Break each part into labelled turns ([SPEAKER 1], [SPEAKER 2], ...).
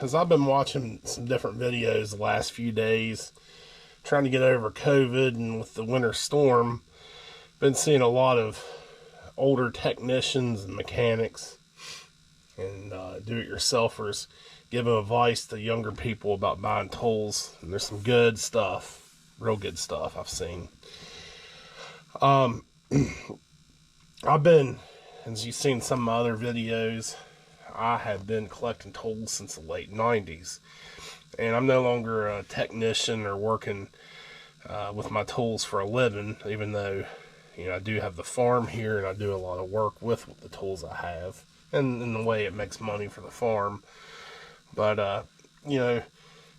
[SPEAKER 1] as I've been watching some different videos the last few days, trying to get over COVID and with the winter storm, been seeing a lot of older technicians and mechanics and do-it-yourselfers giving advice to younger people about buying tools. And there's some good stuff, real good stuff I've seen. I've been, as you've seen some of my other videos, I have been collecting tools since the late 90s. And I'm no longer a technician or working with my tools for a living, even though, you know, I do have the farm here and I do a lot of work with the tools I have. And in the way it makes money for the farm. But, you know,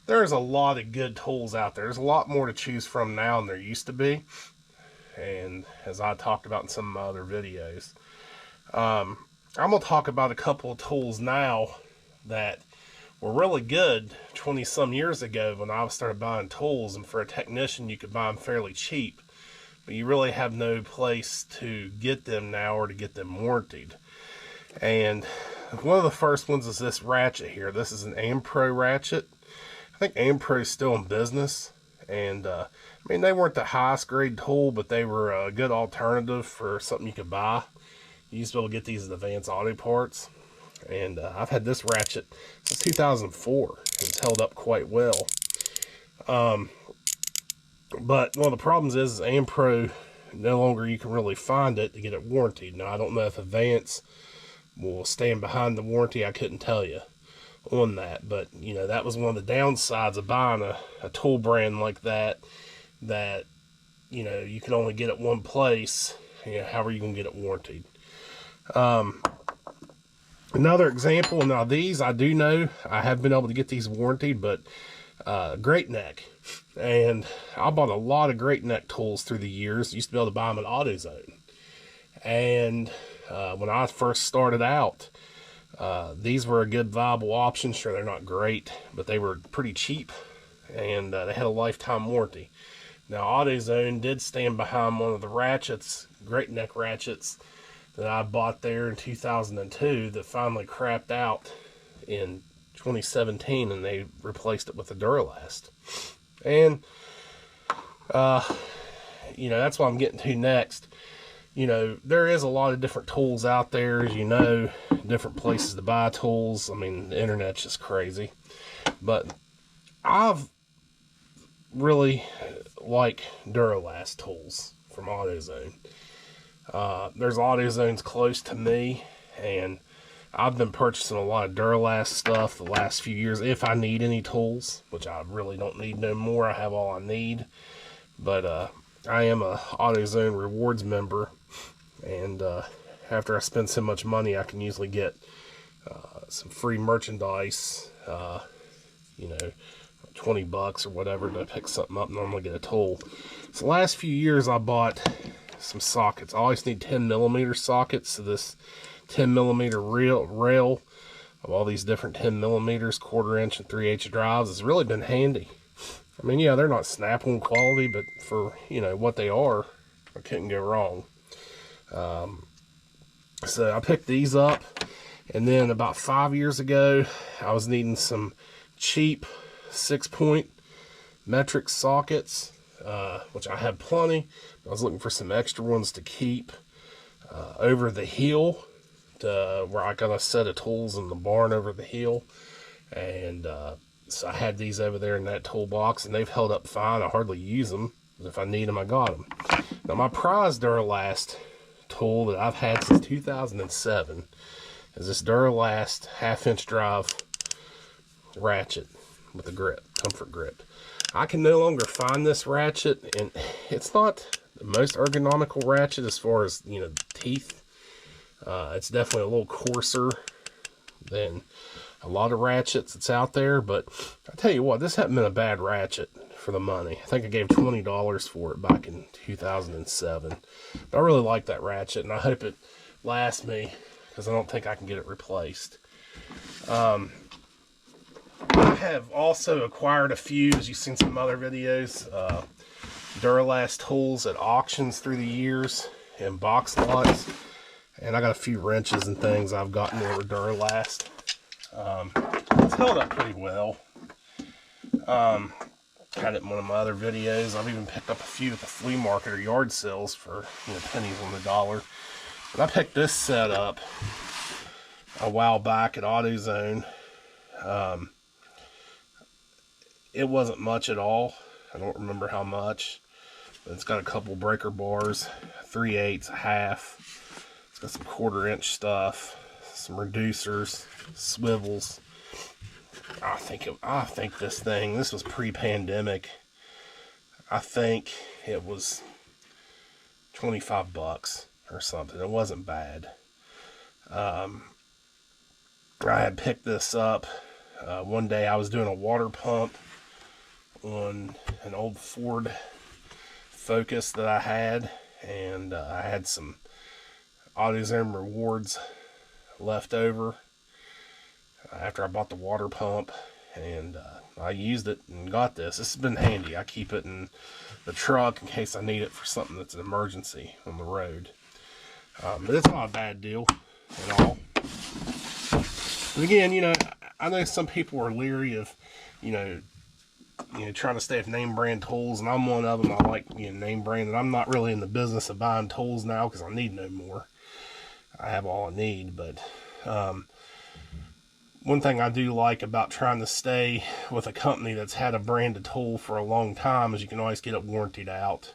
[SPEAKER 1] there's a lot of good tools out there. There's a lot more to choose from now than there used to be. And as I talked about in some of my other videos, I'm going to talk about a couple of tools now that were really good 20 some years ago when I started buying tools. And for a technician, you could buy them fairly cheap, but you really have no place to get them now or to get them warranted. And one of the first ones is this ratchet here. This is an AimPro ratchet. I think AimPro is still in business. And, I mean, they weren't the highest grade tool, but they were a good alternative for something you could buy. You used to be able to get these at Advanced Auto Parts. And I've had this ratchet since 2004. It's held up quite well. But one of the problems is AimPro, no longer you can really find it to get it warranted. Now, I don't know if Advance will stand behind the warranty. I couldn't tell you on that. But, you know, that was one of the downsides of buying a tool brand like that, you know, you can only get it one place. You know, how are you going to get it warranted? Another example, now these I do know, I have been able to get these warranted, but Greatneck. And I bought a lot of Greatneck tools through the years. Used to be able to buy them at AutoZone. And when I first started out, these were a good viable option. Sure, they're not great, but they were pretty cheap, and they had a lifetime warranty. Now, AutoZone did stand behind one of the ratchets, Greatneck ratchets, that I bought there in 2002 that finally crapped out in 2017, and they replaced it with a Duralast. And, you know, that's what I'm getting to next. You know, there is a lot of different tools out there, as you know, different places to buy tools. I mean, the internet's just crazy. But I've really like Duralast tools from AutoZone. There's AutoZones close to me, and I've been purchasing a lot of Duralast stuff the last few years if I need any tools, which I really don't need no more. I have all I need. But I am a AutoZone rewards member, and after I spend so much money, I can usually get some free merchandise, you know, $20 or whatever to pick something up and normally get a tool. So the last few years I bought some sockets. I always need 10mm sockets, so this 10mm rail of all these different 10mm, 1/4 inch and 3/8 drives has really been handy. I mean, yeah, they're not snap-on quality, but for, you know, what they are, I couldn't go wrong. So I picked these up, and then about 5 years ago, I was needing some cheap 6-point metric sockets, which I had plenty. I was looking for some extra ones to keep over the heel, where I got a set of tools in the barn over the heel. And so I had these over there in that toolbox, and they've held up fine. I hardly use them, but if I need them, I got them. Now, my prized Duralast tool that I've had since 2007 is this Duralast 1/2-inch drive ratchet with a grip, comfort grip. I can no longer find this ratchet, and it's not the most ergonomical ratchet as far as, you know, teeth. It's definitely a little coarser than a lot of ratchets that's out there, but I tell you what, this hasn't been a bad ratchet for the money. I think I gave $20 for it back in 2007. But I really like that ratchet, and I hope it lasts me, because I don't think I can get it replaced. I have also acquired a few, as you've seen some other videos, Duralast tools at auctions through the years and box lots. And I got a few wrenches and things I've gotten over Duralast. So held up pretty well. Had it in one of my other videos. I've even picked up a few at the flea market or yard sales for, you know, pennies on the dollar. But I picked this set up a while back at AutoZone. It wasn't much at all. I don't remember how much. But it's got a couple breaker bars, 3/8, a half. It's got some 1/4-inch stuff, some reducers, swivels. I think this was pre-pandemic. I think it was 25 bucks or something. It wasn't bad. I had picked this up one day. I was doing a water pump on an old Ford Focus that I had, and I had some AutoZone rewards left over after I bought the water pump, and I used it and got this. This has been handy. I keep it in the truck in case I need it for something that's an emergency on the road. But it's not a bad deal at all. But again, you know, I know some people are leery of, you know, trying to stay with name brand tools, and I'm one of them. I like, you know, name brand, and I'm not really in the business of buying tools now because I need no more. I have all I need, but one thing I do like about trying to stay with a company that's had a branded tool for a long time is you can always get it warrantied out.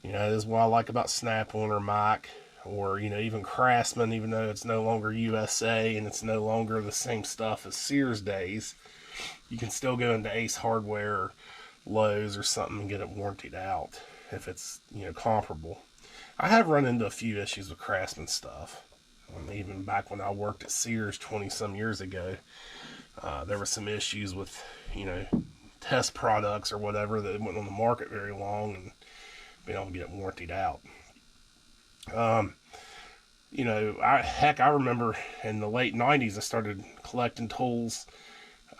[SPEAKER 1] You know, this is what I like about Snap-on or Mike, or, you know, even Craftsman, even though it's no longer USA and it's no longer the same stuff as Sears days. You can still go into Ace Hardware or Lowe's or something and get it warrantied out if it's, you know, comparable. I have run into a few issues with Craftsman stuff. Even back when I worked at Sears 20-some years ago, there were some issues with, you know, test products or whatever that went on the market very long and being able to get it warrantied out. You know, I remember in the late 90s I started collecting tools.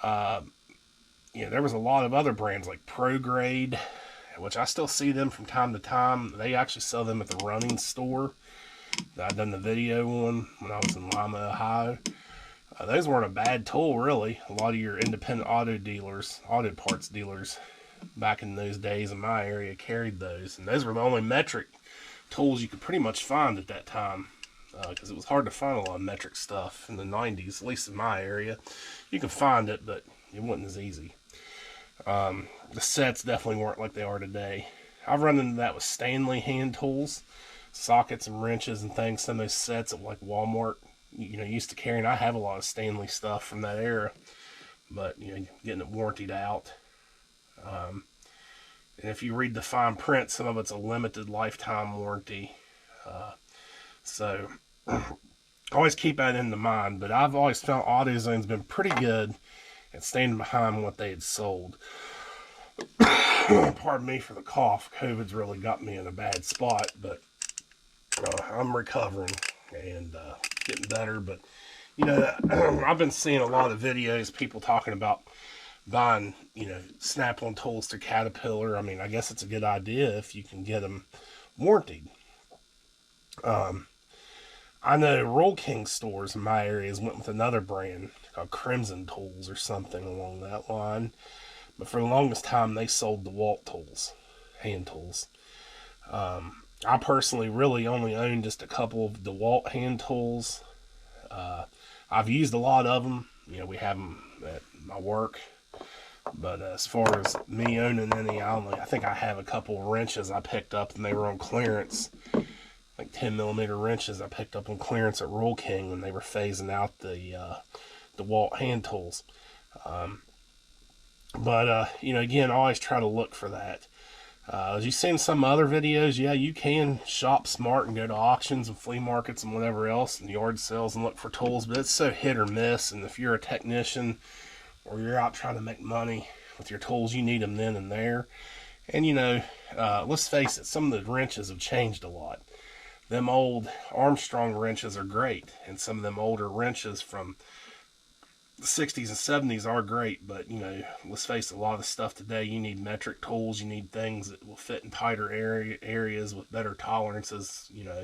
[SPEAKER 1] You know, there was a lot of other brands like ProGrade, which I still see them from time to time. They actually sell them at the running store that I've done the video on when I was in Lima, Ohio. Those weren't a bad tool, really. A lot of your independent auto parts dealers back in those days in my area carried those. And those were the only metric tools you could pretty much find at that time, because it was hard to find a lot of metric stuff in the 90s, at least in my area. You could find it, but it wasn't as easy. The sets definitely weren't like they are today. I've run into that with Stanley hand tools, sockets and wrenches and things. Some of those sets at like Walmart, you know, used to carry, and I have a lot of Stanley stuff from that era, but, you know, getting it warrantied out. And if you read the fine print, some of it's a limited lifetime warranty. So always keep that in mind. But I've always found AutoZone's been pretty good at standing behind what they had sold. Pardon me for the cough. COVID's really got me in a bad spot, but I'm recovering and getting better. But, you know, I've been seeing a lot of videos, people talking about buying, you know, Snap-on tools through Caterpillar. I mean, I guess it's a good idea if you can get them warrantied. I know Roll King stores in my areas went with another brand called Crimson Tools or something along that line. But for the longest time, they sold DeWalt tools, hand tools. I personally really only own just a couple of DeWalt hand tools. I've used a lot of them. You know, we have them at my work. But as far as me owning any, I think I have a couple of wrenches I picked up, and they were on clearance. Like 10mm wrenches I picked up on clearance at Roll King when they were phasing out the DeWalt hand tools. But you know, again, I always try to look for that. As you've seen some other videos, yeah, you can shop smart and go to auctions and flea markets and whatever else and yard sales and look for tools, but it's so hit or miss. And if you're a technician or you're out trying to make money with your tools, you need them then and there. And, you know, let's face it, some of the wrenches have changed a lot. Them old Armstrong wrenches are great, and some of them older wrenches from the 60s and 70s are great, but, you know, let's face it, a lot of the stuff today, you need metric tools, you need things that will fit in tighter areas with better tolerances. You know,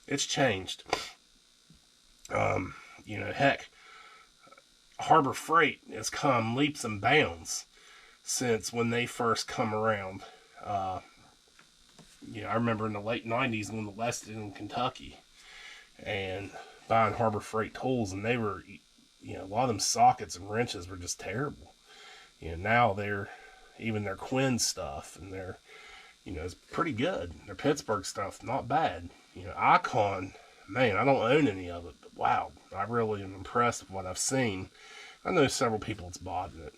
[SPEAKER 1] it's changed. You know, heck, Harbor Freight has come leaps and bounds since when they first come around. Uh, I remember in the late 90s when the West in Kentucky and buying Harbor Freight tools, and they were, a lot of them sockets and wrenches were just terrible. Now even their Quinn stuff and their, it's pretty good. Their Pittsburgh stuff, not bad. Icon, man, I don't own any of it, but wow, I really am impressed with what I've seen. I know several people that's bought it.